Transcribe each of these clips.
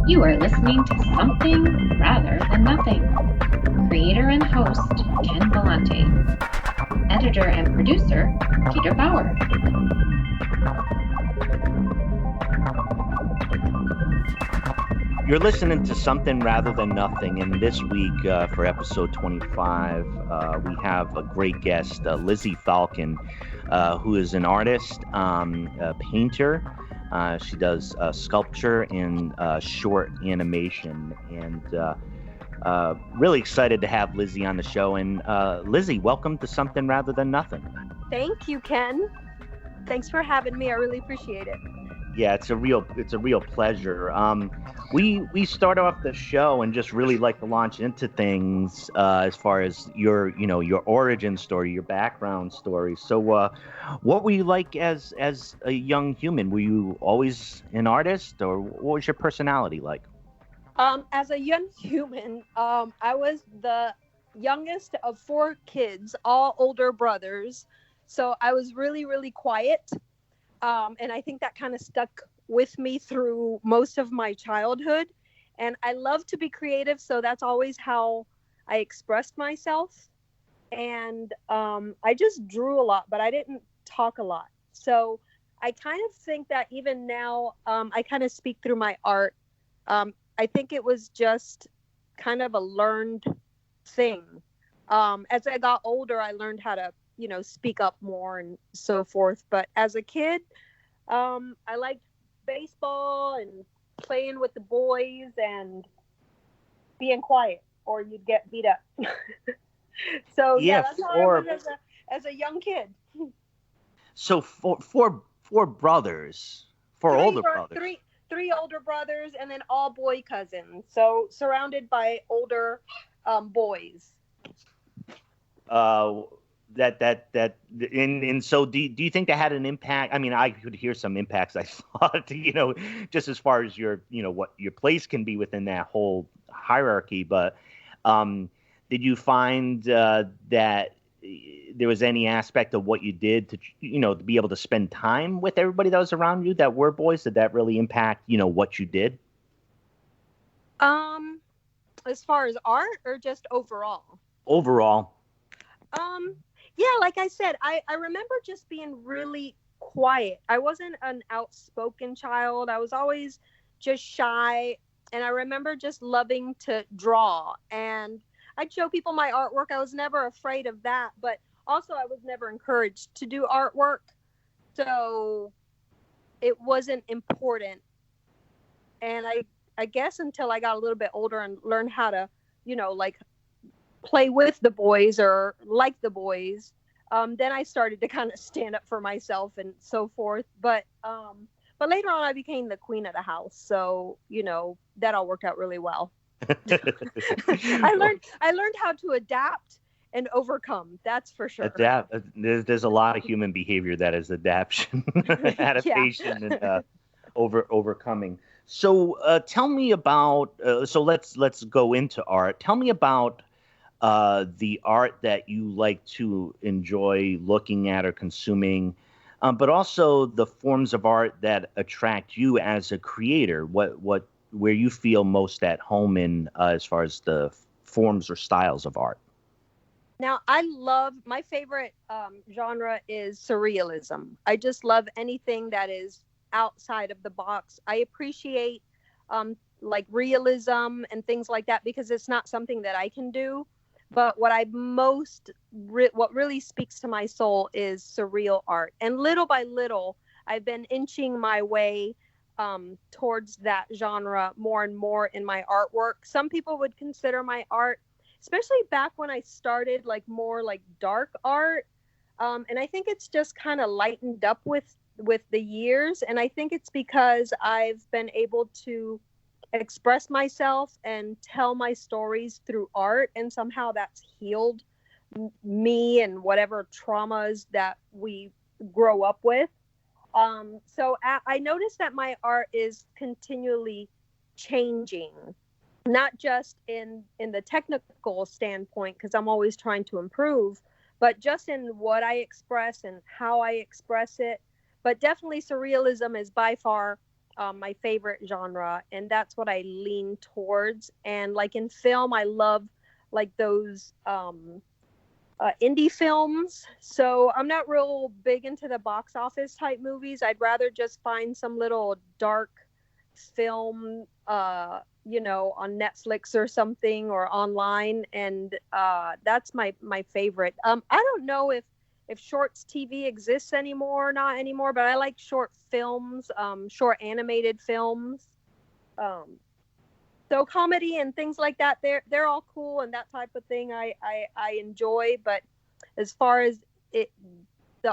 You are listening to Something Rather Than Nothing. Creator and host Ken Vellante. Editor and producer Peter Bauer. You're listening to Something Rather Than Nothing, and this week for episode 25, we have a great guest, Lizzy Falcon, who is an artist, a painter. She does sculpture and short animation, and really excited to have Lizzy on the show. And Lizzy, welcome to Something Rather Than Nothing. Thank you, Ken. Thanks for having me. I really appreciate it. Yeah, it's a real pleasure. We start off the show and just really like to launch into things as far as your origin story, your background story. So, what were you like as a young human? Were you always an artist, or what was your personality like? As a young human, I was the youngest of 4 kids, all older brothers. So I was really, really quiet. And I think that kind of stuck with me through most of my childhood. And I love to be creative, so that's always how I expressed myself. And I just drew a lot, but I didn't talk a lot. So I kind of think that even now, I kind of speak through my art. I think it was just kind of a learned thing. As I got older, I learned how to speak up more and so forth. But as a kid, I liked baseball and playing with the boys and being quiet, or you'd get beat up. So yeah, that's how I was as a young kid. So four brothers, older brothers. Three older brothers, and then all boy cousins. So surrounded by older boys. So do you think that had an impact? I mean, I could hear some impacts. I thought, just as far as your, what your place can be within that whole hierarchy. But did you find that there was any aspect of what you did to, to be able to spend time with everybody that was around you that were boys? Did that really impact, what you did? As far as art, or just overall? Overall. Yeah, like I said, I remember just being really quiet. I wasn't an outspoken child. I was always just shy. And I remember just loving to draw. And I'd show people my artwork. I was never afraid of that. But also, I was never encouraged to do artwork. So it wasn't important. And I guess until I got a little bit older and learned how to, play with the boys or like the boys, then I started to kind of stand up for myself and so forth. But later on, I became the queen of the house, so that all worked out really well. I learned how to adapt and overcome. That's for sure. Adapt. There's a lot of human behavior that is adaptation, adaptation, and overcoming. So tell me about. So let's go into art. Tell me about the art that you like to enjoy looking at or consuming, but also the forms of art that attract you as a creator. Where you feel most at home in as far as the forms or styles of art. Now, my favorite genre is surrealism. I just love anything that is outside of the box. I appreciate like realism and things like that because it's not something that I can do. But what what really speaks to my soul is surreal art. And little by little, I've been inching my way towards that genre more and more in my artwork. Some people would consider my art, especially back when I started, like more like dark art. And I think it's just kind of lightened up with the years. And I think it's because I've been able to express myself and tell my stories through art, and somehow that's healed me and whatever traumas that we grow up with. So I noticed that my art is continually changing, not just in the technical standpoint, because I'm always trying to improve, but just in what I express and how I express it. But definitely surrealism is by far my favorite genre, and that's what I lean towards. And like in film, I love like those indie films. So I'm not real big into the box office type movies. I'd rather just find some little dark film, on Netflix or something, or online, and that's my favorite. I don't know if shorts TV exists anymore or not anymore, but I like short films, short animated films. So comedy and things like that, they're all cool, and that type of thing I enjoy. But as far as the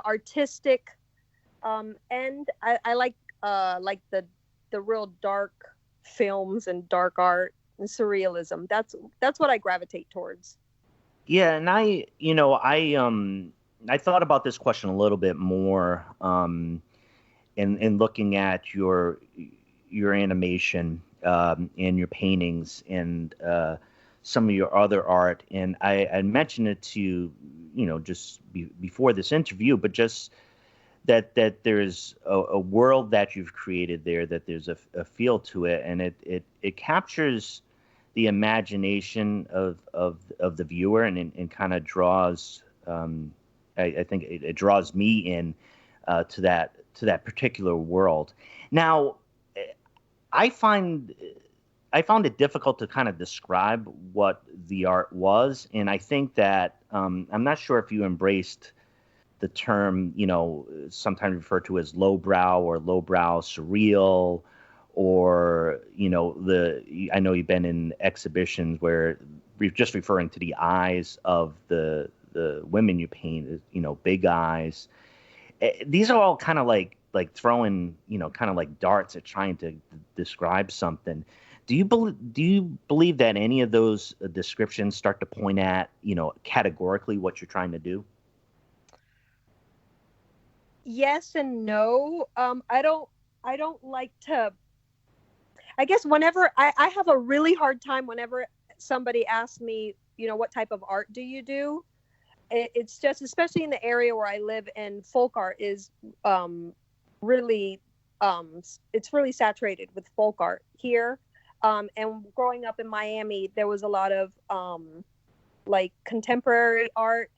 artistic end, I like the real dark films and dark art and surrealism. That's what I gravitate towards. Yeah, and I thought about this question a little bit more in looking at your animation and your paintings and some of your other art, and I mentioned it to you, just before this interview, but just that there's a world that you've created there, that there's a feel to it, and it captures the imagination of the viewer, and kind of draws. I think it draws me in to that particular world. Now, I found it difficult to kind of describe what the art was, and I think that I'm not sure if you embraced the term, sometimes referred to as lowbrow or lowbrow surreal, or I know you've been in exhibitions where we're just referring to the eyes of the women you paint, big eyes. These are all kind of like throwing, kind of like darts at trying to describe something. Do you believe that any of those descriptions start to point at, categorically what you're trying to do? Yes and no. I don't like to. I guess whenever I have a really hard time whenever somebody asks me, what type of art do you do? It's just, especially in the area where I live, and folk art is really, it's really saturated with folk art here. And growing up in Miami, there was a lot of like contemporary art.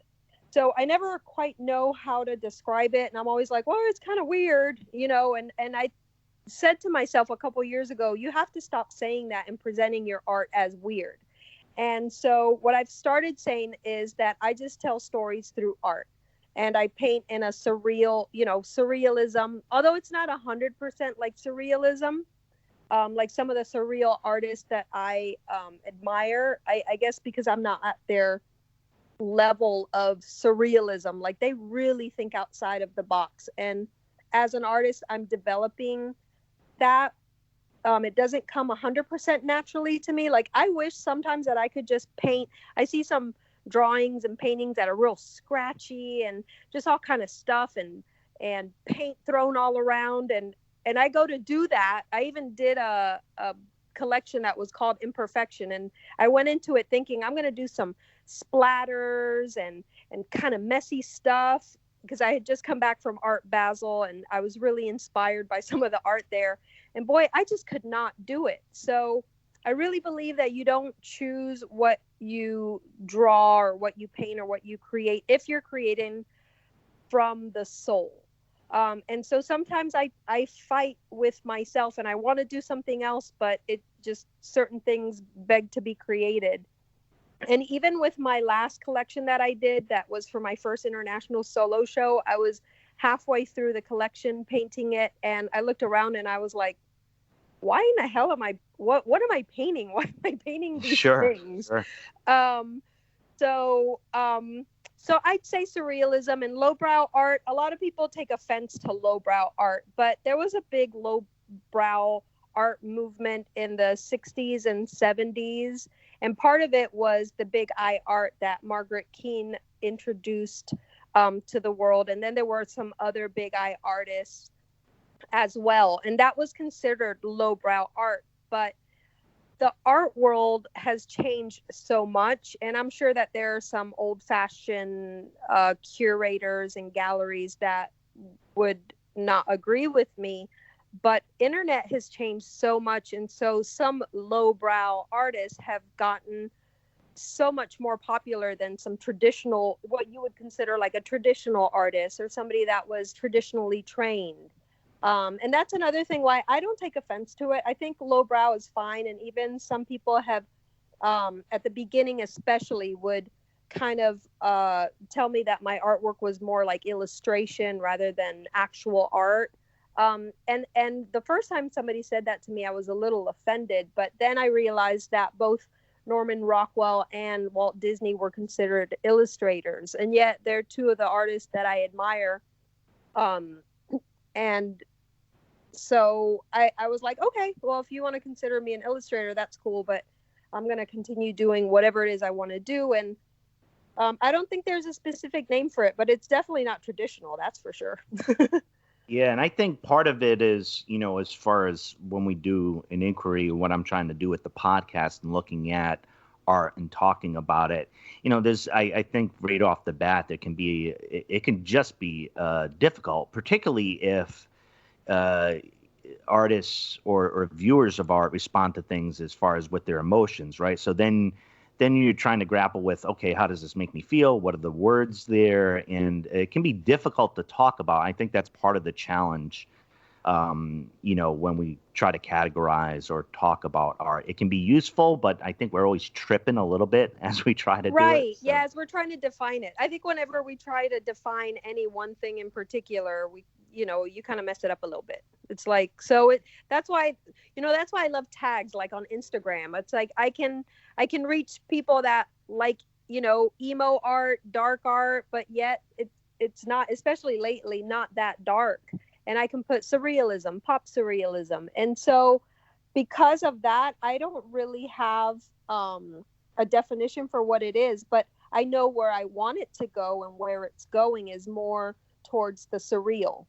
So I never quite know how to describe it. And I'm always like, well, it's kind of weird, and I said to myself a couple years ago, you have to stop saying that and presenting your art as weird. And so what I've started saying is that I just tell stories through art, and I paint in a surrealism, although it's not 100% like surrealism. Like some of the surreal artists that I admire, I guess because I'm not at their level of surrealism, like they really think outside of the box. And as an artist, I'm developing that. It doesn't come 100% naturally to me. Like I wish sometimes that I could just paint. I see some drawings and paintings that are real scratchy and just all kind of stuff and paint thrown all around. And I go to do that. I even did a collection that was called Imperfection. And I went into it thinking I'm going to do some splatters and kind of messy stuff, because I had just come back from Art Basel and I was really inspired by some of the art there. And boy, I just could not do it. So I really believe that you don't choose what you draw or what you paint or what you create if you're creating from the soul. And so sometimes I fight with myself and I want to do something else, but it just, certain things beg to be created. And even with my last collection that I did, that was for my first international solo show, I was halfway through the collection painting it, and I looked around and I was like, why in the hell am I, what am I painting? Why am I painting these things? Sure. So I'd say surrealism and lowbrow art. A lot of people take offense to lowbrow art, but there was a big lowbrow art movement in the 60s and 70s. And part of it was the big eye art that Margaret Keane introduced to the world. And then there were some other big eye artists as well. And that was considered lowbrow art. But the art world has changed so much. And I'm sure that there are some old-fashioned curators and galleries that would not agree with me. But internet has changed so much, and so some lowbrow artists have gotten so much more popular than some traditional, what you would consider like a traditional artist or somebody that was traditionally trained. And that's another thing why I don't take offense to it. I think lowbrow is fine, and even some people have, at the beginning especially, would kind of tell me that my artwork was more like illustration rather than actual art. And the first time somebody said that to me, I was a little offended. But then I realized that both Norman Rockwell and Walt Disney were considered illustrators, and yet they're two of the artists that I admire. And so I was like, okay, well, if you want to consider me an illustrator, that's cool, but I'm going to continue doing whatever it is I want to do. And I don't think there's a specific name for it, but it's definitely not traditional, that's for sure. Yeah, and I think part of it is, as far as when we do an inquiry, what I'm trying to do with the podcast and looking at art and talking about it, there's, I think right off the bat, it can just be difficult, particularly if artists or viewers of art respond to things as far as with their emotions, right? So then you're trying to grapple with, okay, how does this make me feel? What are the words there? And it can be difficult to talk about. I think that's part of the challenge, when we try to categorize or talk about art. It can be useful, but I think we're always tripping a little bit as we try to do it. Right, so. Yeah, as we're trying to define it. I think whenever we try to define any one thing in particular, you kind of mess it up a little bit. It's like, that's why I love tags like on Instagram. It's like I can reach people that like, emo art, dark art, but yet it's not, especially lately, not that dark. And I can put surrealism, pop surrealism. And so because of that, I don't really have a definition for what it is, but I know where I want it to go, and where it's going is more towards the surreal.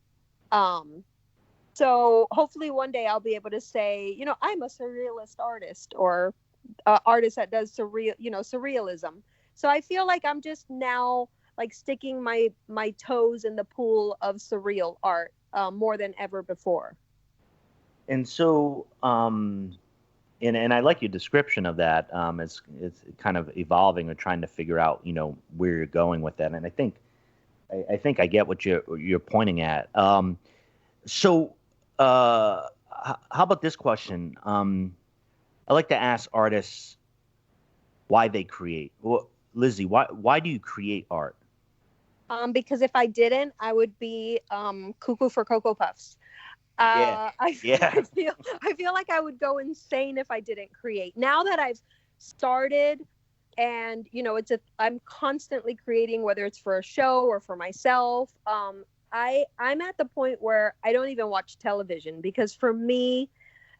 So hopefully one day I'll be able to say, I'm a surrealist artist, or artist that does surrealism. So I feel like I'm just now like sticking my toes in the pool of surreal art more than ever before. And so, and I like your description of that. It's kind of evolving or trying to figure out, where you're going with that. And I think I get what you're pointing at. So how about this question? I like to ask artists why they create. Well, Lizzy, why do you create art? Because if I didn't, I would be cuckoo for Cocoa Puffs. I feel like I would go insane if I didn't create. Now that I've started, and I'm constantly creating, whether it's for a show or for myself. I'm at the point where I don't even watch television, because for me,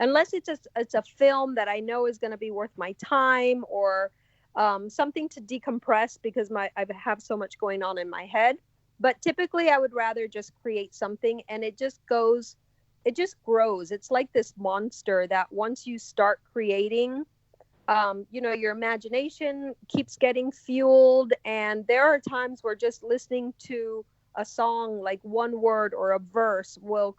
unless it's a film that I know is going to be worth my time, or something to decompress, because I have so much going on in my head. But typically I would rather just create something, and it just grows. It's like this monster that once you start creating, your imagination keeps getting fueled. And there are times where just listening to a song, like one word or a verse, will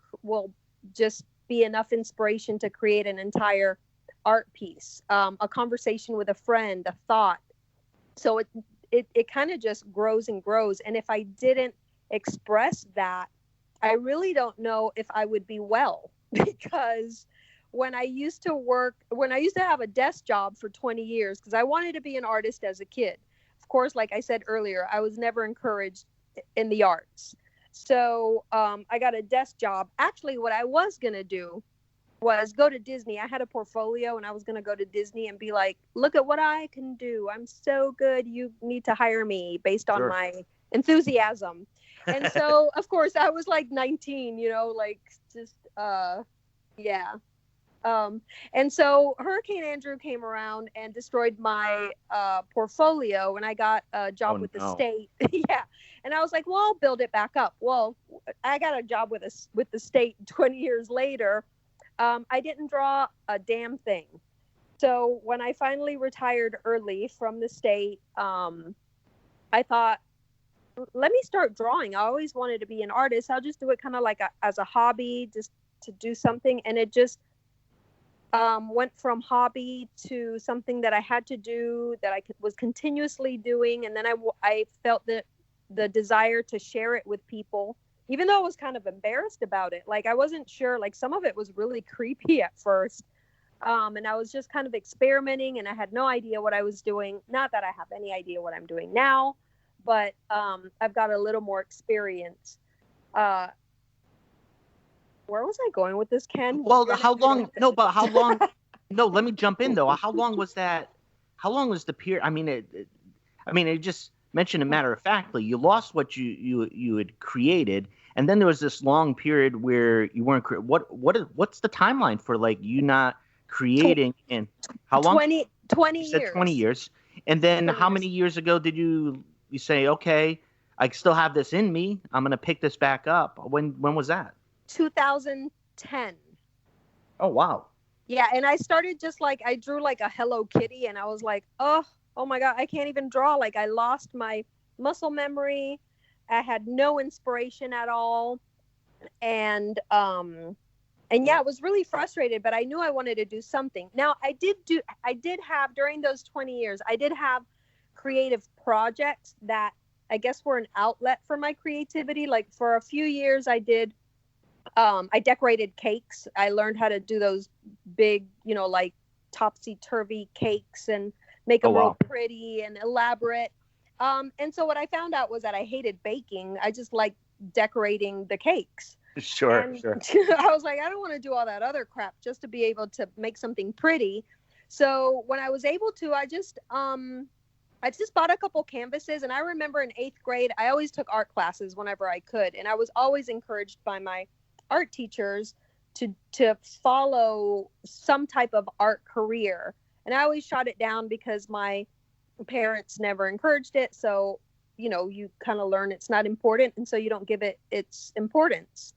just be enough inspiration to create an entire art piece, a conversation with a friend, a thought. So it kind of just grows and grows. And if I didn't express that, I really don't know if I would be well, because when I used to have a desk job for 20 years, because I wanted to be an artist as a kid. Of course, like I said earlier, I was never encouraged in the arts. So I got a desk job. Actually, what I was going to do was go to Disney. I had a portfolio, and I was going to go to Disney and be like, look at what I can do. I'm so good. You need to hire me based on my enthusiasm. And so, of course, I was like 19, yeah. And so Hurricane Andrew came around and destroyed my portfolio, and I got a job with the state. Yeah. And I was like, well, I'll build it back up. Well, I got a job with the state 20 years later. I didn't draw a damn thing. So when I finally retired early from the state, I thought, let me start drawing. I always wanted to be an artist. I'll just do it kind of like as a hobby, just to do something, and it just went from hobby to something that I had to do, that I was continuously doing. And then I felt the desire to share it with people, even though I was kind of embarrassed about it. Like, I wasn't sure, like some of it was really creepy at first. And I was just kind of experimenting, and I had no idea what I was doing. Not that I have any idea what I'm doing now, but I've got a little more experience. Where was I going with this, Ken? Well, how long? No, but how long? No, let me jump in though. How long was that? How long was the period? I mean, it just mentioned a matter of factly. You lost what you had created, and then there was this long period where you weren't. What's the timeline for like you not creating? And how long? 20 you said years. 20 years. And then how many years ago did you say, okay, I still have this in me, I'm gonna pick this back up? When was that? 2010. Oh wow. Yeah, and I started just like, I drew like a Hello Kitty, and I was like, oh my God, I can't even draw. Like, I lost my muscle memory. I had no inspiration at all. And yeah, I was really frustrated, but I knew I wanted to do something. Now, I did have, during those 20 years, I did have creative projects that I guess were an outlet for my creativity. Like, for a few years, I decorated cakes. I learned how to do those big, like topsy-turvy cakes and make them real pretty and elaborate. And so what I found out was that I hated baking. I just liked decorating the cakes. Sure. I was like, I don't want to do all that other crap just to be able to make something pretty. So when I was able to, I just bought a couple canvases. And I remember in 8th grade, I always took art classes whenever I could. And I was always encouraged by my art teachers to follow some type of art career. And I always shot it down because my parents never encouraged it. So, you kind of learn it's not important. And so you don't give it its importance.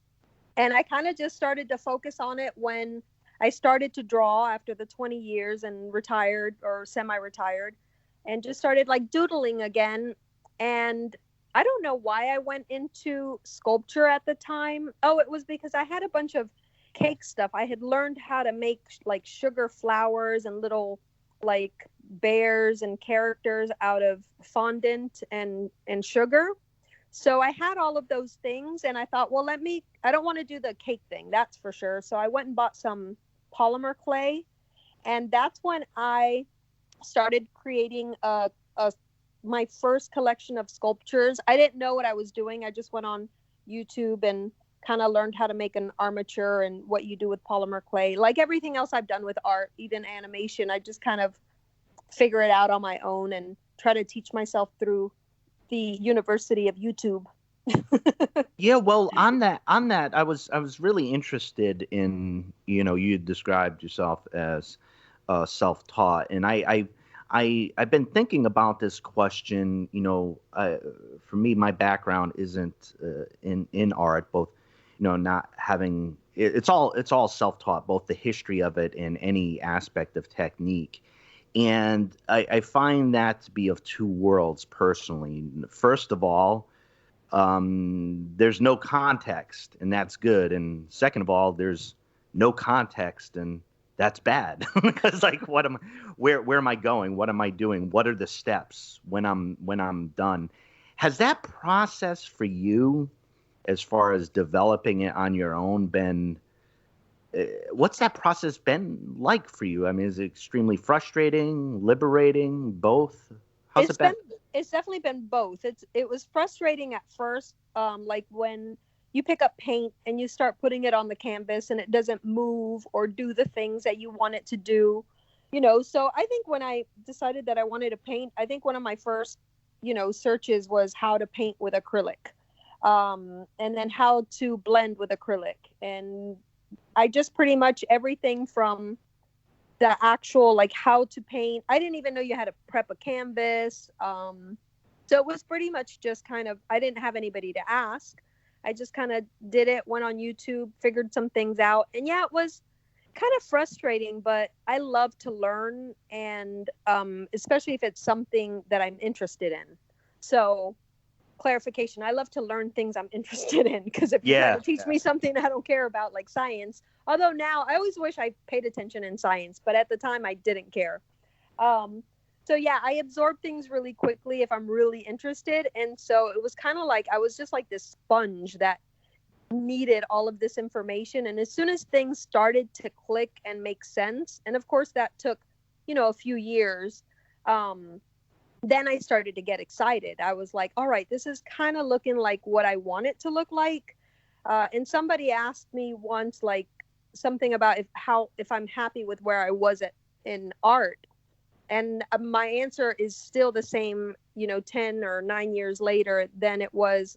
And I kind of just started to focus on it when I started to draw after the 20 years and retired or semi-retired, and just started like doodling again. And I don't know why I went into sculpture at the time. Oh, it was because I had a bunch of cake stuff. I had learned how to make like sugar flowers and little like bears and characters out of fondant and sugar. So I had all of those things, and I thought, well, I don't want to do the cake thing, that's for sure. So I went and bought some polymer clay, and that's when I started creating my first collection of sculptures. I didn't know what I was doing. I just went on YouTube and kind of learned how to make an armature and what you do with polymer clay. Like everything else I've done with art, even animation, I just kind of figure it out on my own and try to teach myself through the University of YouTube. Yeah, well, on that, I was really interested in, you described yourself as self-taught, and I've been thinking about this question. For me, my background isn't in art, both, not having it's all self-taught, both the history of it and any aspect of technique. And I find that to be of two worlds personally. First of all, there's no context, and that's good. And second of all, there's no context, and that's bad. Because like, where am I going? What am I doing? What are the steps when I'm done? Has that process for you, as far as developing it on your own, been? What's that process been like for you? I mean, is it extremely frustrating, liberating, both? How's it been? It's definitely been both. It was frustrating at first, like when you pick up paint and you start putting it on the canvas and it doesn't move or do the things that you want it to do, So I think when I decided that I wanted to paint, I think one of my first, searches was how to paint with acrylic, and then how to blend with acrylic. And I just pretty much everything from the actual, like how to paint. I didn't even know you had to prep a canvas. So it was pretty much just kind of, I didn't have anybody to ask. I just kind of did it, went on YouTube, figured some things out. And yeah, it was kind of frustrating, but I love to learn. And especially if it's something that I'm interested in. So clarification. I love to learn things I'm interested in, because if you try to teach me something I don't care about, like science, although now I always wish I paid attention in science, but at the time I didn't care. So yeah, I absorb things really quickly if I'm really interested. And so it was kind of like I was just like this sponge that needed all of this information. And as soon as things started to click and make sense, and of course that took, a few years, then I started to get excited. I was like, all right, this is kind of looking like what I want it to look like. And somebody asked me once, like, something about if I'm happy with where I was in art. And my answer is still the same, 10 or 9 years later than it was,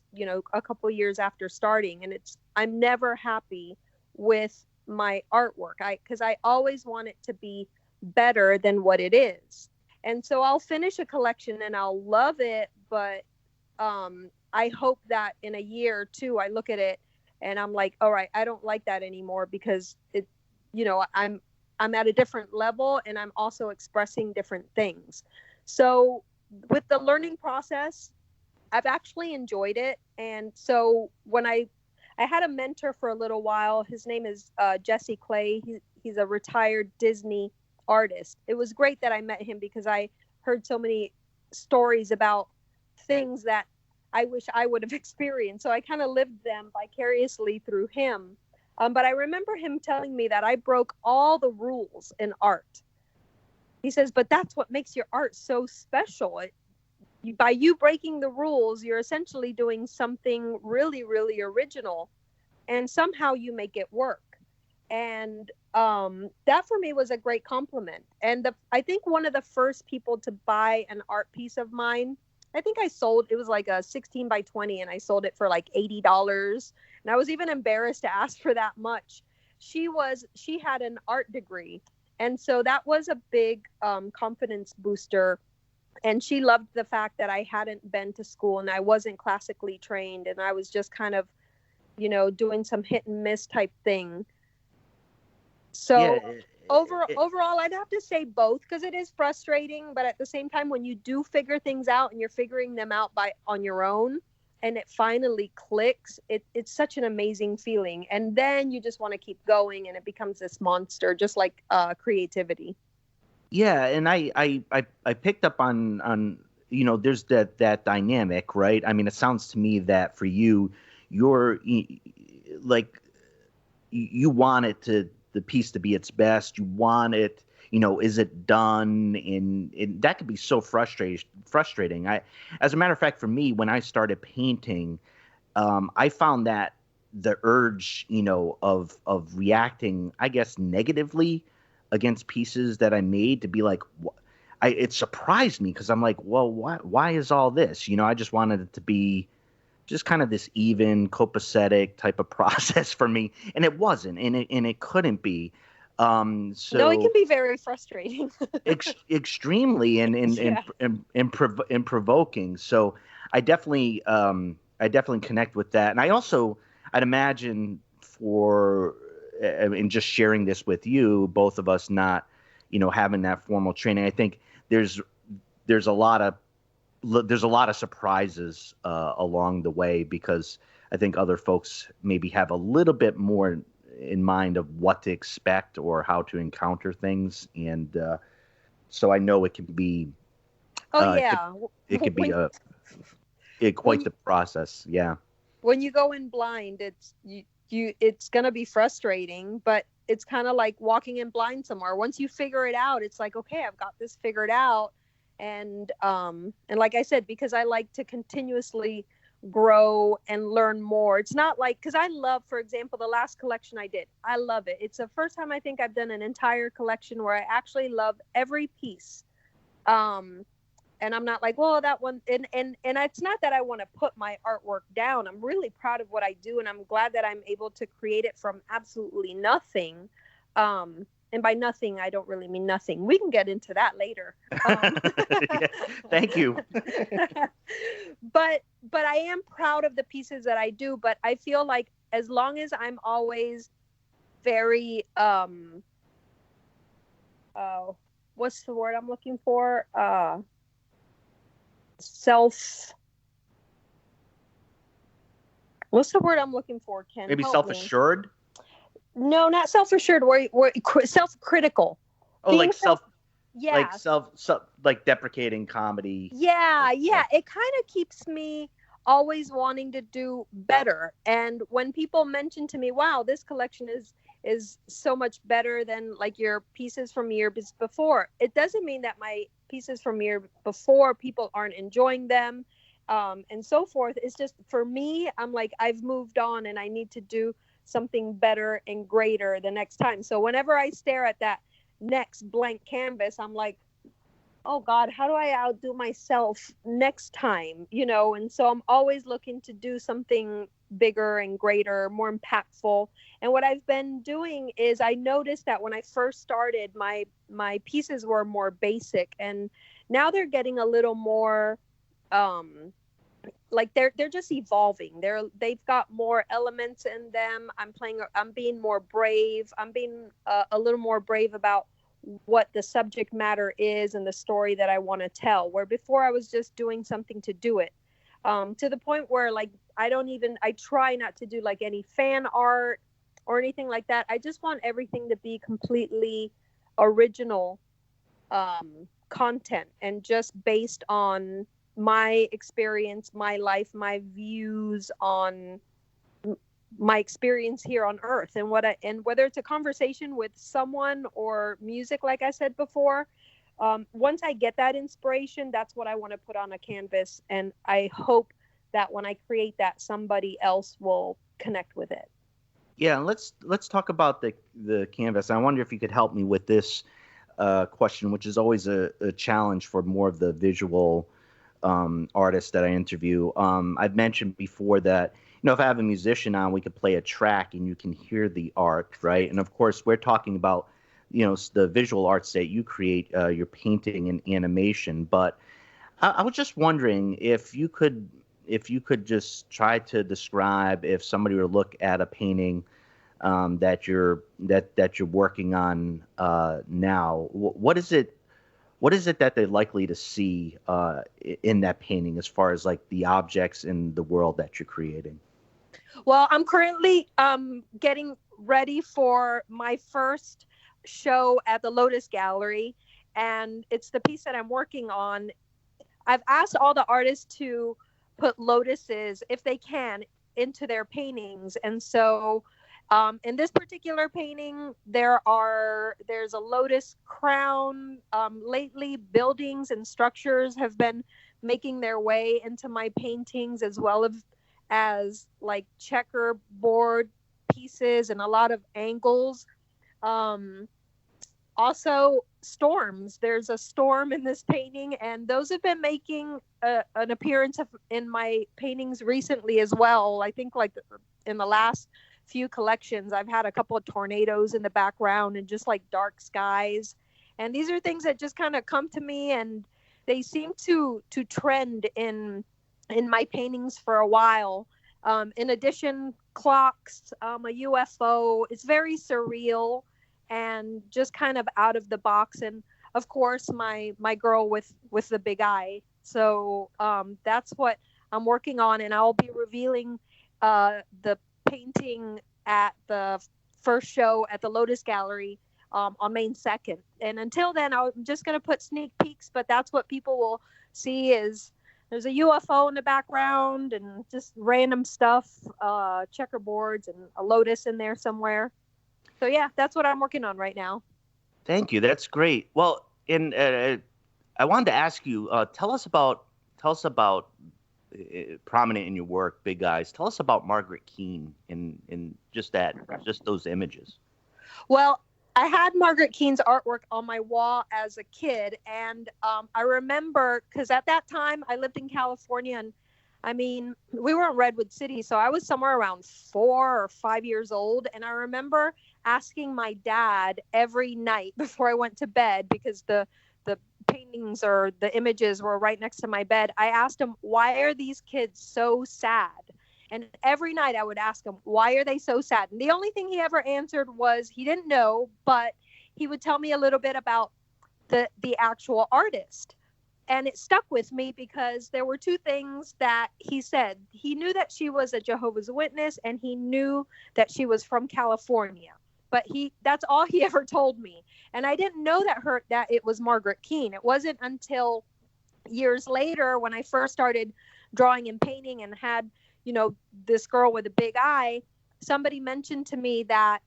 a couple years after starting. And I'm never happy with my artwork. Because I always want it to be better than what it is. And so I'll finish a collection and I'll love it. But I hope that in a year or two, I look at it and I'm like, all right, I don't like that anymore, because I'm at a different level and I'm also expressing different things. So with the learning process, I've actually enjoyed it. And so when I had a mentor for a little while, his name is Jesse Clay. He's a retired Disney artist. It was great that I met him, because I heard so many stories about things that I wish I would have experienced. So I kind of lived them vicariously through him. But I remember him telling me that I broke all the rules in art. He says, but that's what makes your art so special. By you breaking the rules, you're essentially doing something really, really original, and somehow you make it work. And that for me was a great compliment. And I think one of the first people to buy an art piece of mine, I think it was like a 16 by 20, and I sold it for like $80. And I was even embarrassed to ask for that much. She had an art degree. And so that was a big confidence booster. And she loved the fact that I hadn't been to school and I wasn't classically trained. And I was just kind of, doing some hit and miss type thing. So overall, I'd have to say both, because it is frustrating. But at the same time, when you do figure things out and you're figuring them out on your own, and it finally clicks, it's such an amazing feeling. And then you just want to keep going, and it becomes this monster, just like creativity. Yeah, and I picked up on there's that dynamic, right? I mean, it sounds to me that for you, you're like, you want the piece to be its best. You want it, is it done? And that could be so frustrating. As a matter of fact, for me, when I started painting, I found that the urge, of reacting, I guess, negatively against pieces that I made, to be like, it surprised me, because I'm like, well, why is all this? I just wanted it to be just kind of this even, copacetic type of process for me, and it wasn't, and it couldn't be. So no, it can be very frustrating. Extremely, and provoking. So I definitely connect with that, and I'd imagine in just sharing this with you, both of us not, having that formal training, I think there's a lot of surprises along the way, because I think other folks maybe have a little bit more in mind of what to expect or how to encounter things, and so I know it can be. It could be quite the process. Yeah. When you go in blind, it's gonna be frustrating, but it's kind of like walking in blind somewhere. Once you figure it out, it's like, okay, I've got this figured out. And like I said, because I like to continuously grow and learn more. It's not like, because I love, for example, the last collection I did, I love it. It's the first time I think I've done an entire collection where I actually love every piece. And I'm not like, well, that one, and it's not that I want to put my artwork down. I'm really proud of what I do, and I'm glad that I'm able to create it from absolutely nothing. And by nothing, I don't really mean nothing. We can get into that later. Yeah, thank you. But I am proud of the pieces that I do. But I feel like as long as I'm always very, what's the word I'm looking for? What's the word I'm looking for, Ken? Maybe Help me. self-assured? No, not self-assured. Where self-critical. Oh, like yeah, like deprecating comedy. yeah. It kind of keeps me always wanting to do better. And when people mention to me, "Wow, this collection is so much better than like your pieces from years before," it doesn't mean that my pieces from year before people aren't enjoying them, and so forth. It's just for me, I'm like, I've moved on and I need to do something better and greater the next time. So whenever I stare at that next blank canvas, I'm like, oh God, how do I outdo myself next time? And so I'm always looking to do something bigger and greater, more impactful. And what I've been doing is I noticed that when I first started, my pieces were more basic, and now they're getting a little more like they're just evolving. They've got more elements in them. I'm being more brave. I'm being a little more brave about what the subject matter is and the story that I want to tell, where before I was just doing something to do it, to the point where like I try not to do like any fan art or anything like that. I just want everything to be completely original content and just based on my experience, my life, my views on my experience here on Earth, and whether it's a conversation with someone or music, like I said before. Once I get that inspiration, that's what I want to put on a canvas, and I hope that when I create that, somebody else will connect with it. Yeah, let's talk about the canvas. I wonder if you could help me with this question, which is always a challenge for more of the visual artists that I interview. I've mentioned before that, if I have a musician on, we could play a track and you can hear the art, right? And of course, we're talking about, the visual arts that you create, your painting and animation. But I was just wondering if you could just try to describe, if somebody were to look at a painting that you're working on now, what is it that they're likely to see in that painting, as far as like the objects in the world that you're creating? Well, I'm currently getting ready for my first show at the Lotus Gallery, and it's the piece that I'm working on. I've asked all the artists to put lotuses, if they can, into their paintings, and so in this particular painting, there's a lotus crown. Lately, buildings and structures have been making their way into my paintings, as well as like checkerboard pieces and a lot of angles. Also, storms. There's a storm in this painting, and those have been making an appearance in my paintings recently as well. I think like in the last few collections, I've had a couple of tornadoes in the background and just like dark skies. And these are things that just kind of come to me, and they seem to trend in my paintings for a while. In addition, clocks, a UFO. It's very surreal and just kind of out of the box. And of course, my girl with the big eye. So that's what I'm working on, and I'll be revealing the painting at the first show at the Lotus Gallery on May 2nd. And until then, I'm just going to put sneak peeks, but that's what people will see is there's a UFO in the background and just random stuff, checkerboards and a lotus in there somewhere. So yeah, that's what I'm working on right now. Thank you. That's great. Well, I wanted to ask you, tell us about prominent in your work, Big Eyes. Tell us about Margaret Keane in just those images. Well, I had Margaret Keane's artwork on my wall as a kid, and I remember, because at that time I lived in California, and I mean, we were in Redwood City, so I was somewhere around 4 or 5 years old, and I remember asking my dad every night before I went to bed, because the paintings or the images were right next to my bed. I asked him, why are these kids so sad? And every night I would ask him, why are they so sad? And the only thing he ever answered was he didn't know, but he would tell me a little bit about the actual artist. and it stuck with me because there were two things that he said. He knew that she was a Jehovah's Witness, and he knew that she was from California. But that's all he ever told me. And I didn't know that it was Margaret Keane. It wasn't until years later when I first started drawing and painting and had, this girl with a big eye, somebody mentioned to me that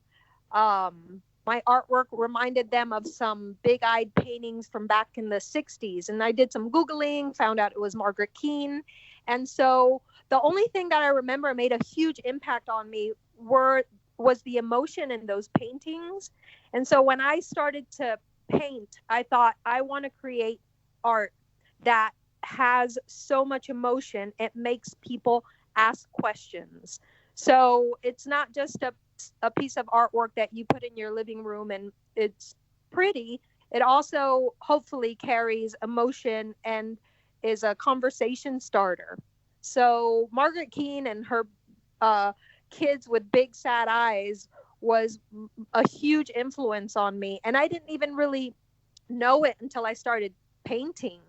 my artwork reminded them of some big-eyed paintings from back in the 60s. And I did some Googling, found out it was Margaret Keane. And so the only thing that I remember made a huge impact on me was the emotion in those paintings. And so when I started to paint, I thought, I want to create art that has so much emotion, it makes people ask questions. So it's not just a piece of artwork that you put in your living room and it's pretty. It also hopefully carries emotion and is a conversation starter. So Margaret Keane and her kids with big sad eyes was a huge influence on me, and I didn't even really know it until I started painting.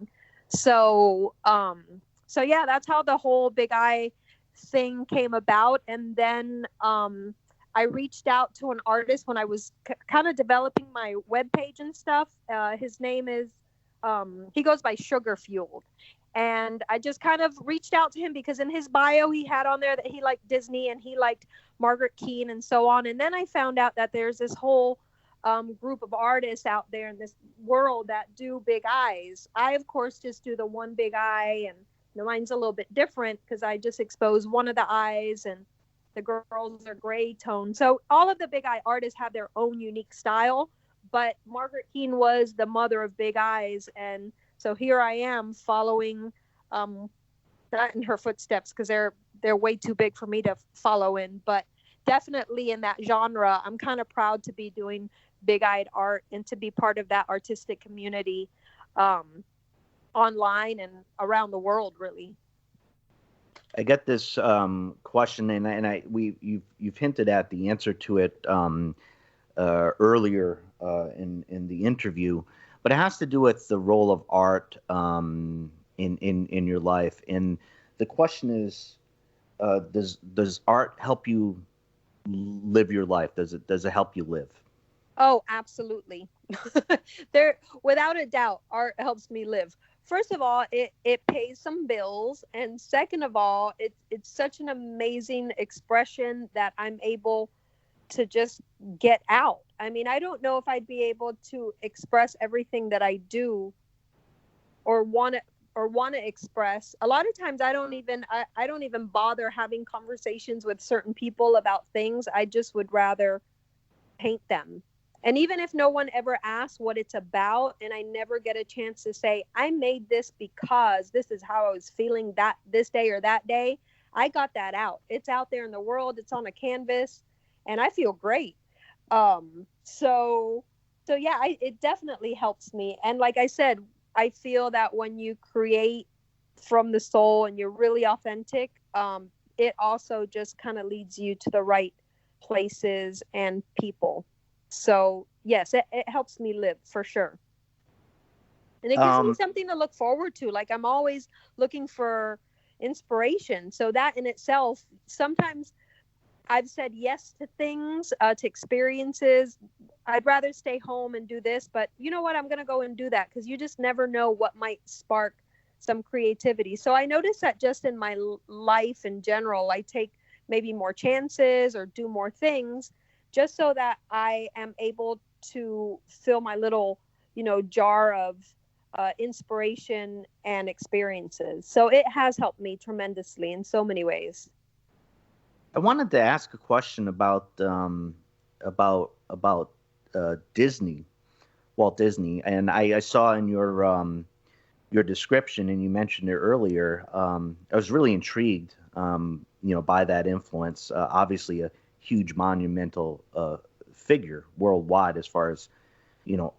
So yeah, that's how the whole big eye thing came about. And then I reached out to an artist when I was kind of developing my webpage and stuff. His name is, he goes by Sugar Fueled. And I just kind of reached out to him because in his bio, he had on there that he liked Disney and he liked Margaret Keane and so on. And then I found out that there's this whole group of artists out there in this world that do big eyes. I, of course, just do the one big eye, and mine's a little bit different because I just expose one of the eyes, and the girls are gray tone. So all of the big eye artists have their own unique style, but Margaret Keane was the mother of big eyes. And so here I am following that in her footsteps, because they're way too big for me to follow in. But definitely in that genre, I'm kind of proud to be doing big-eyed art and to be part of that artistic community online and around the world, really. I get this question, and you've hinted at the answer to it earlier in the interview, but it has to do with the role of art in your life. And the question is, does art help you live your life? Does it help you live? Oh, absolutely. Without a doubt, art helps me live. First of all, it pays some bills. And second of all, it's such an amazing expression that I'm able to just get out. I mean, I don't know if I'd be able to express everything that I do or want to express. A lot of times I don't even bother having conversations with certain people about things. I just would rather paint them. And even if no one ever asks what it's about, and I never get a chance to say, I made this because this is how I was feeling this day or that day, I got that out. It's out there in the world. It's on a canvas, and I feel great. So yeah, it definitely helps me. And like I said, I feel that when you create from the soul and you're really authentic, it also just kind of leads you to the right places and people. So yes, it helps me live for sure. And it gives me something to look forward to. Like I'm always looking for inspiration. So that in itself, sometimes I've said yes to things, to experiences. I'd rather stay home and do this, but you know what? I'm going to go and do that because you just never know what might spark some creativity. So I notice that just in my life in general, I take maybe more chances or do more things just so that I am able to fill my little, jar of inspiration and experiences. So it has helped me tremendously in so many ways. I wanted to ask a question about Disney, Walt Disney, and I saw in your description, and you mentioned it earlier. I was really intrigued, by that influence. Obviously, a huge monumental figure worldwide as far as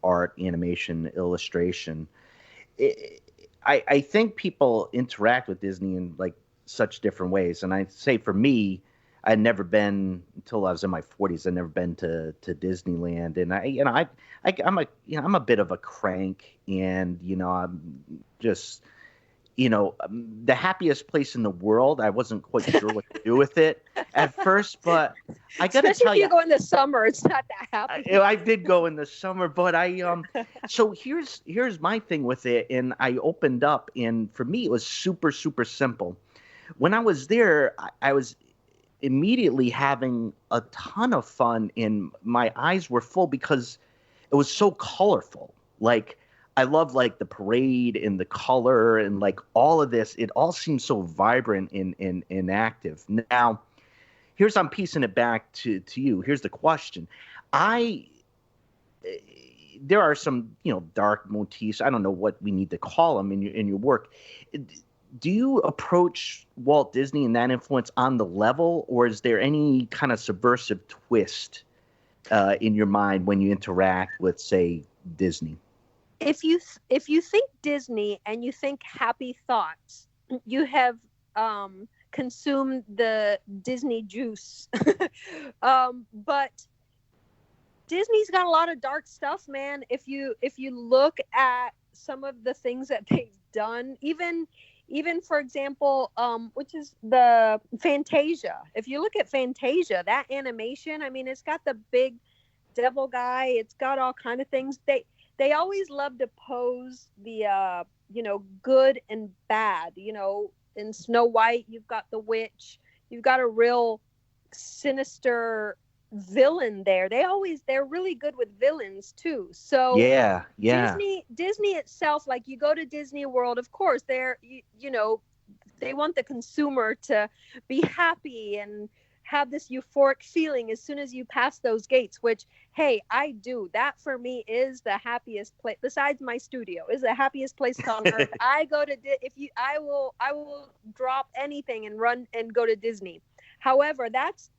art, animation, illustration. I think people interact with Disney in like such different ways, and I say for me, I'd never been until I was in my 40s. I'd never been to Disneyland, and I'm a bit of a crank, and I'm just the happiest place in the world. I wasn't quite sure what to do with it at first, but I got to tell you, especially if you go in the summer, it's not that happy. I did go in the summer, but so here's my thing with it, and I opened up, and for me it was super super simple. When I was there, I was immediately having a ton of fun, and my eyes were full because it was so colorful. Like, I love like the parade and the color and like all of this. It all seems so vibrant and active. Now, I'm piecing it back to you. Here's the question. There are some, dark motifs. I don't know what we need to call them in your work. Do you approach Walt Disney and that influence on the level, or is there any kind of subversive twist in your mind when you interact with, say, Disney? If you think Disney and you think happy thoughts, you have consumed the Disney juice. But Disney's got a lot of dark stuff, man. If you look at some of the things that they've done, even for example, which is the Fantasia. If you look at Fantasia, that animation, I mean, it's got the big devil guy. It's got all kind of things. They always love to pose the, good and bad. In Snow White, you've got the witch. You've got a real sinister villain there. They're really good with villains too. So yeah. Disney itself, like you go to Disney World, of course, they want the consumer to be happy and have this euphoric feeling as soon as you pass those gates, which, hey, I do. That for me is the happiest place, besides my studio, is the happiest place on earth. I go to, I will drop anything and run and go to Disney. However, that's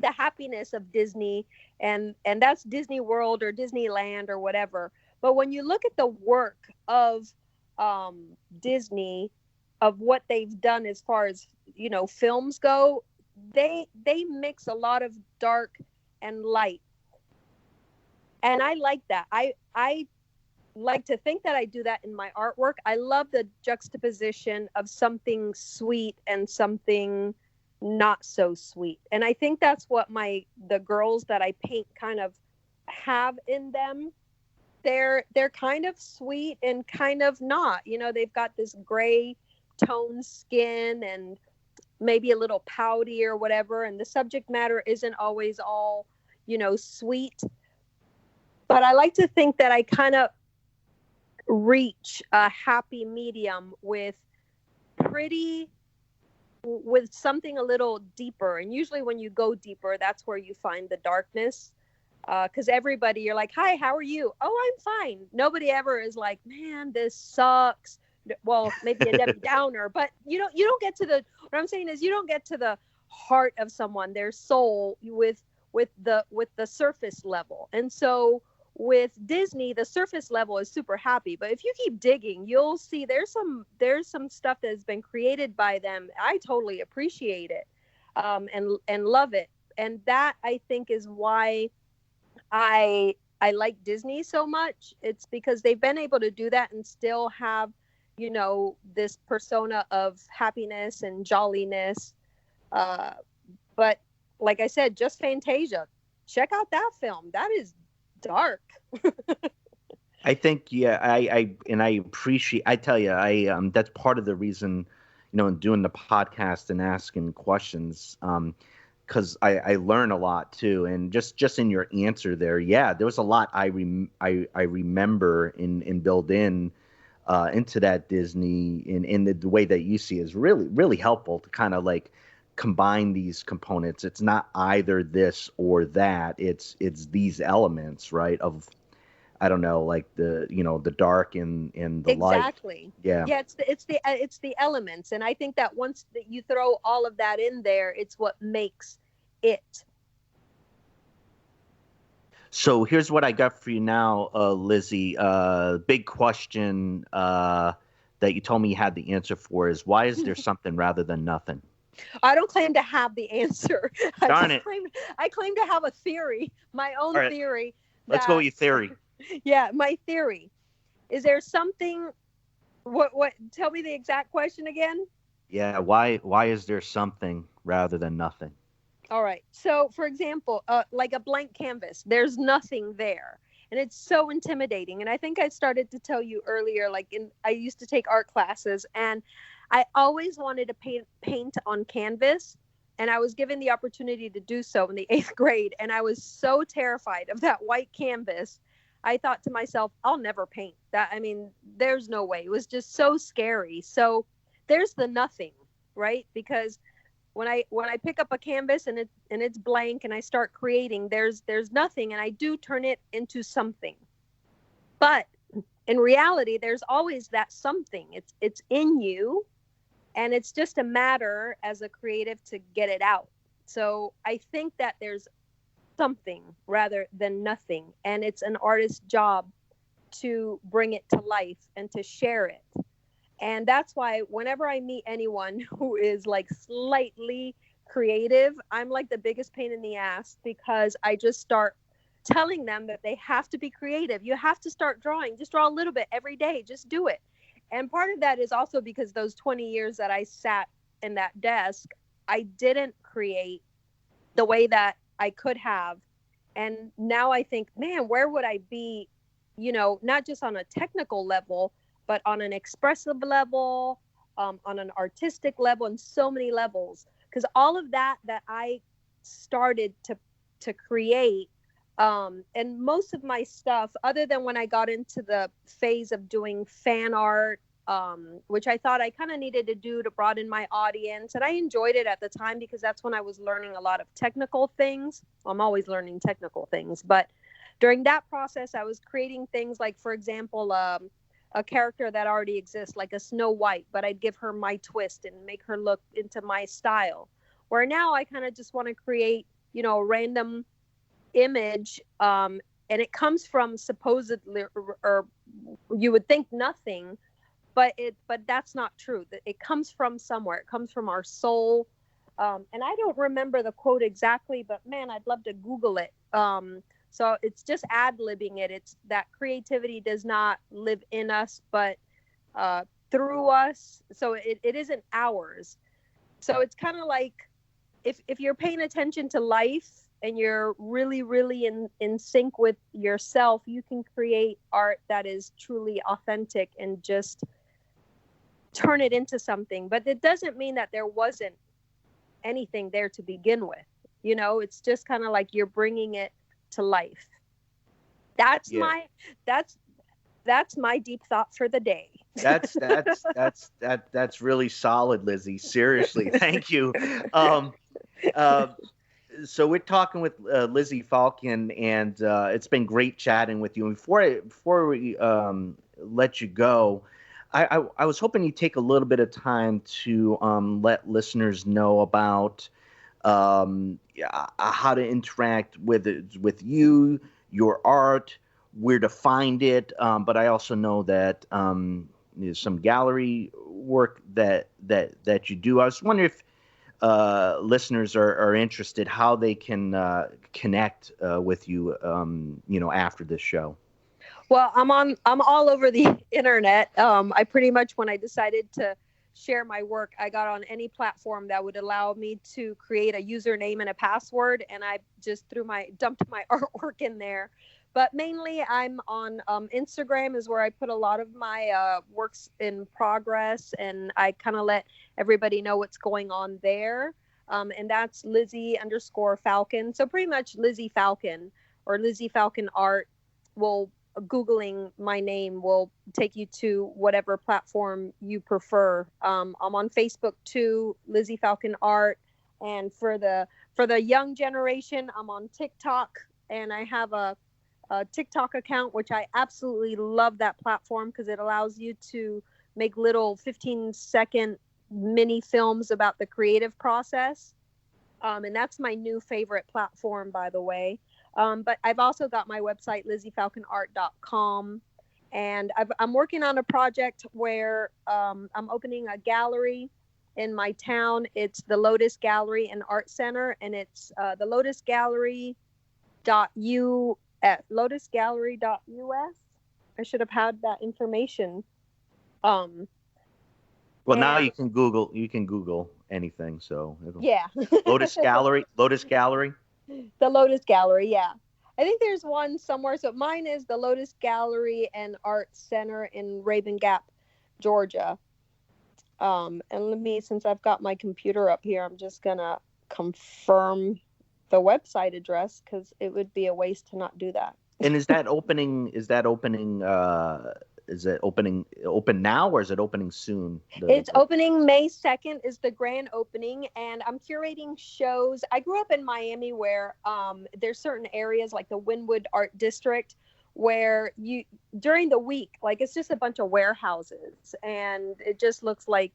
the happiness of Disney, and that's Disney World or Disneyland or whatever. But when you look at the work of Disney, of what they've done as far as, films go, they mix a lot of dark and light, and I like that. I like to think that I do that in my artwork. I love the juxtaposition of something sweet and something not so sweet, and I think that's what the girls that I paint kind of have in them. They're kind of sweet and kind of not. They've got this gray tone skin and maybe a little pouty or whatever, and the subject matter isn't always all, sweet. But I like to think that I kind of reach a happy medium with something a little deeper. And usually when you go deeper, that's where you find the darkness. Because everybody, you're like, hi, how are you? Oh, I'm fine. Nobody ever is like, man, this sucks. Well, maybe a Debbie Downer, but you don't get to what I'm saying is you don't get to the heart of someone, their soul, with the surface level. And so with Disney, the surface level is super happy, but if you keep digging, you'll see there's some stuff that has been created by them. I totally appreciate it, and love it. And that, I think, is why I like Disney so much. It's because they've been able to do that and still have, this persona of happiness and jolliness. But like I said, just Fantasia, check out that film. That is dark. I think, yeah, I appreciate, I tell you, that's part of the reason, in doing the podcast and asking questions, because I learn a lot too. And just in your answer there, yeah, there was a lot I remember and build into that Disney in the way that you see is really, really helpful to kind of like combine these components. It's not either this or that. It's these elements, right? Of, I don't know, like the dark and the light. Exactly. Yeah. Yeah. It's the elements, and I think that once that you throw all of that in there, it's what makes it. So here's what I got for you now, Lizzy. Big question that you told me you had the answer for is, why is there something rather than nothing? I don't claim to have the answer. Darn it. I claim to have a theory, my own theory. Let's go with your theory. Yeah, my theory. Is there something, what, tell me the exact question again? Yeah, why is there something rather than nothing? All right. So, for example, like a blank canvas, there's nothing there. And it's so intimidating. And I think I started to tell you earlier, like I used to take art classes, and I always wanted to paint on canvas. And I was given the opportunity to do so in the 8th grade. And I was so terrified of that white canvas. I thought to myself, I'll never paint that. I mean, there's no way. It was just so scary. So there's the nothing, right? Because when I pick up a canvas and it's blank and I start creating, there's nothing, and I do turn it into something. But in reality, there's always that something. It's in you, and it's just a matter as a creative to get it out. So I think that there's something rather than nothing, and it's an artist's job to bring it to life and to share it. And that's why whenever I meet anyone who is like slightly creative, I'm like the biggest pain in the ass, because I just start telling them that they have to be creative. You have to start drawing. Just draw a little bit every day. Just do it. And part of that is also because those 20 years that I sat in that desk, I didn't create the way that I could have. And now I think, man, where would I be, not just on a technical level, but on an expressive level, on an artistic level, and so many levels. Because all of that I started to create, and most of my stuff, other than when I got into the phase of doing fan art, which I thought I kind of needed to do to broaden my audience. And I enjoyed it at the time because that's when I was learning a lot of technical things. I'm always learning technical things. But during that process, I was creating things like, for example, a character that already exists, like a Snow White, but I'd give her my twist and make her look into my style. Where now I kind of just want to create, a random image, and it comes from supposedly, or you would think nothing, but that's not true. It comes from somewhere. It comes from our soul. And I don't remember the quote exactly, but man, I'd love to Google it. So it's just ad-libbing it. It's that creativity does not live in us, but through us. So it isn't ours. So it's kind of like if you're paying attention to life and you're really, really in sync with yourself, you can create art that is truly authentic and just turn it into something. But it doesn't mean that there wasn't anything there to begin with. It's just kind of like you're bringing it to life. That's my deep thought for the day. That's really solid, Lizzy. Seriously, thank you. So we're talking with Lizzy Falcon, and it's been great chatting with you. And before we let you go, I was hoping you'd take a little bit of time to let listeners know about how to interact with you, your art, where to find it. But I also know that there's some gallery work that you do. I was wondering if listeners are interested, how they can connect with you, after this show. Well, I'm all over the internet. I pretty much, when I decided to share my work, I got on any platform that would allow me to create a username and a password, and I just dumped my artwork in there. But mainly I'm on Instagram is where I put a lot of my works in progress, and I kind of let everybody know what's going on there. And that's Lizzy_Falcon. So pretty much Lizzy Falcon or Lizzy Falcon Art Googling my name will take you to whatever platform you prefer. I'm on Facebook too, Lizzy Falcon Art. And for the young generation, I'm on TikTok, and I have a TikTok account, which I absolutely love that platform because it allows you to make little 15-second mini films about the creative process. And that's my new favorite platform, by the way. But I've also got my website, LizzyFalconArt.com. And I'm working on a project where I'm opening a gallery in my town, it's the Lotus Gallery and Art Center, and it's the Lotus Gallery lotusgallery.us. I should have had that information. Well, now you can Google anything. So yeah. Lotus Gallery. The Lotus Gallery, yeah. I think there's one somewhere. So mine is the Lotus Gallery and Art Center in Raven Gap, Georgia. And since I've got my computer up here, I'm just gonna confirm the website address, because it would be a waste to not do that. And is it open now, or is it opening soon? It's opening May 2nd is the grand opening, and I'm curating shows. I grew up in Miami, where there's certain areas like the Wynwood Art District where during the week, like, it's just a bunch of warehouses, and it just looks like,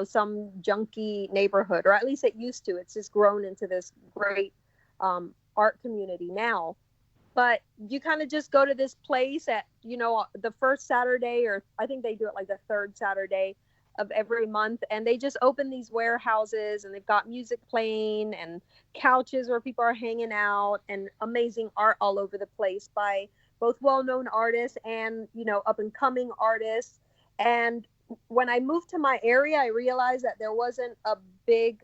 some junky neighborhood, or at least it used to. It's just grown into this great art community now. But you kind of just go to this place at, the first Saturday, or I think they do it like the third Saturday of every month. And they just open these warehouses, and they've got music playing and couches where people are hanging out, and amazing art all over the place by both well-known artists and, up and coming artists. And when I moved to my area, I realized that there wasn't a big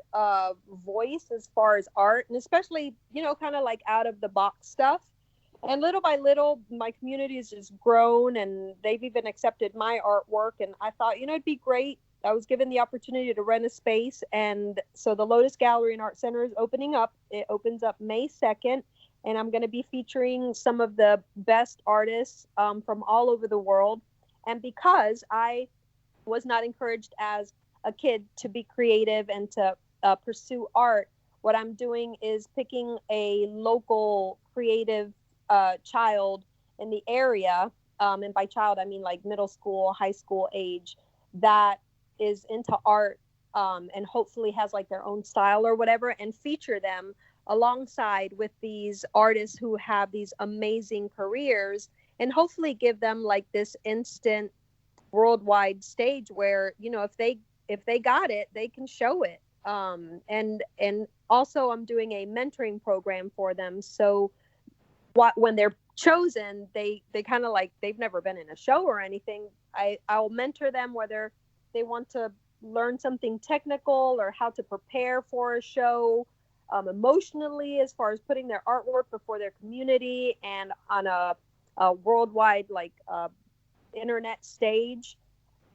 voice as far as art, and especially, kind of like out of the box stuff. And little by little, my community has just grown, and they've even accepted my artwork. And I thought, it'd be great. I was given the opportunity to rent a space. And so the Lotus Gallery and Art Center is opening up. It opens up May 2nd. And I'm going to be featuring some of the best artists from all over the world. And because I was not encouraged as a kid to be creative and to pursue art, what I'm doing is picking a local creative child in the area, and by child I mean like middle school, high school age, that is into art, and hopefully has like their own style or whatever, and feature them alongside with these artists who have these amazing careers, and hopefully give them like this instant worldwide stage where, if they got it, they can show it. And also I'm doing a mentoring program for them, so when they're chosen, they kind of like, they've never been in a show or anything. I'll mentor them, whether they want to learn something technical or how to prepare for a show, emotionally, as far as putting their artwork before their community and on a worldwide, like, internet stage.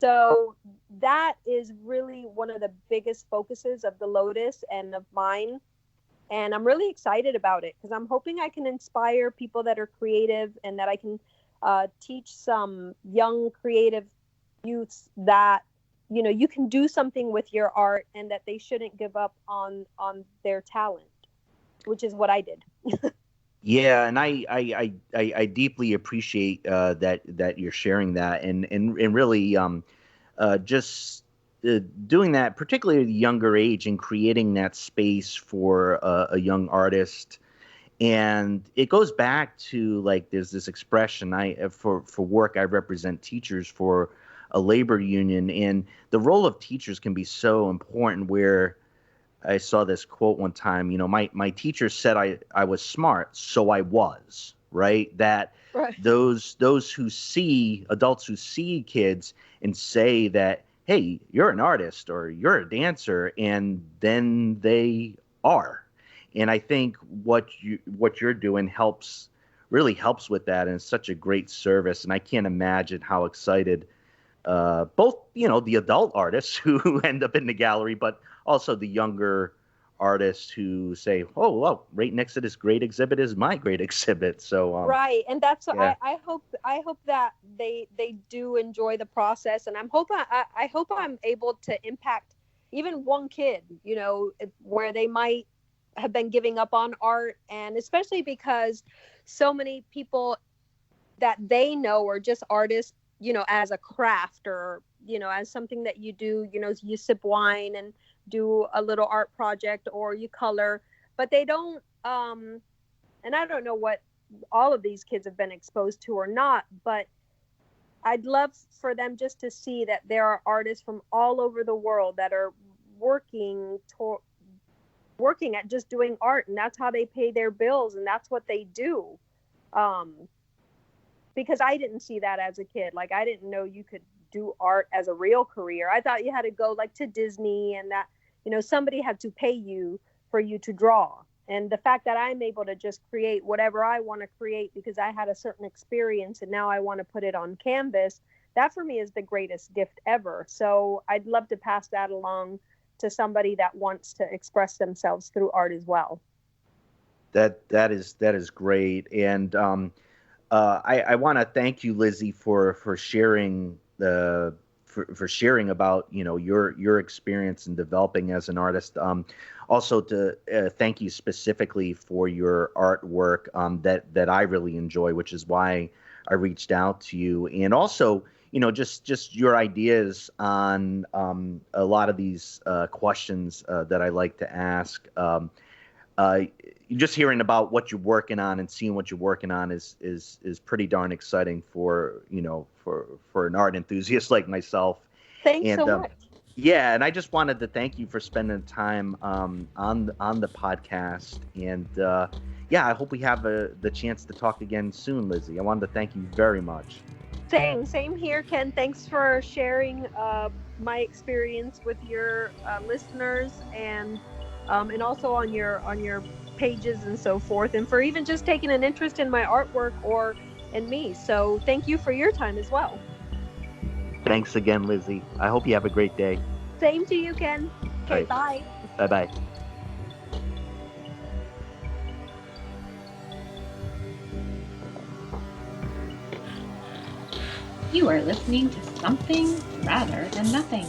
So that is really one of the biggest focuses of the Lotus and of mine. And I'm really excited about it, because I'm hoping I can inspire people that are creative, and that I can teach some young creative youths that, you can do something with your art, and that they shouldn't give up on their talent, which is what I did. Yeah, and I deeply appreciate that you're sharing that, and really just doing that, particularly at a younger age, and creating that space for a young artist. And it goes back to, like, there's this expression, for work, I represent teachers for a labor union, and the role of teachers can be so important, where I saw this quote one time, my teacher said I was smart, so I was, right? That Right. Those who see, adults who see kids and say that, hey, you're an artist or you're a dancer, and then they are. And I think what you're doing really helps with that, and it's such a great service. And I can't imagine how excited both, the adult artists who end up in the gallery, but also the younger artists who say, oh, well, right next to this great exhibit is my great exhibit. So right, and that's yeah. I hope that they do enjoy the process, and I hope I'm able to impact even one kid, where they might have been giving up on art, and especially because so many people that they know are just artists, as a craft, or as something that you do, you sip wine and do a little art project, or you color, but they don't, and I don't know what all of these kids have been exposed to or not, but I'd love for them just to see that there are artists from all over the world that are working at just doing art, and that's how they pay their bills, and that's what they do. Because I didn't see that as a kid. Like, I didn't know you could do art as a real career. I thought you had to go like to Disney, and that, you know, somebody had to pay you for you to draw. And the fact that I'm able to just create whatever I want to create because I had a certain experience and now I want to put it on canvas, that for me is the greatest gift ever. So I'd love to pass that along to somebody that wants to express themselves through art as well. That is great. And I want to thank you, Lizzy, for sharing for sharing about, you know, your experience in developing as an artist. Also to thank you specifically for your artwork that I really enjoy, which is why I reached out to you. And also, you know, just your ideas on a lot of these questions that I like to ask. Just hearing about what you're working on and seeing what you're working on is pretty darn exciting for, you know, for an art enthusiast like myself. Thanks so much. Yeah, and I just wanted to thank you for spending time on the podcast. And yeah, I hope we have the chance to talk again soon, Lizzy. I wanted to thank you very much. Same here, Ken. Thanks for sharing my experience with your listeners, and also on your pages and so forth, and for even just taking an interest in my artwork or in me. So thank you for your time as well. Thanks again, Lizzy. I hope you have a great day. Same to you, Ken. Okay, bye. Bye-bye. You are listening to Something Rather Than Nothing.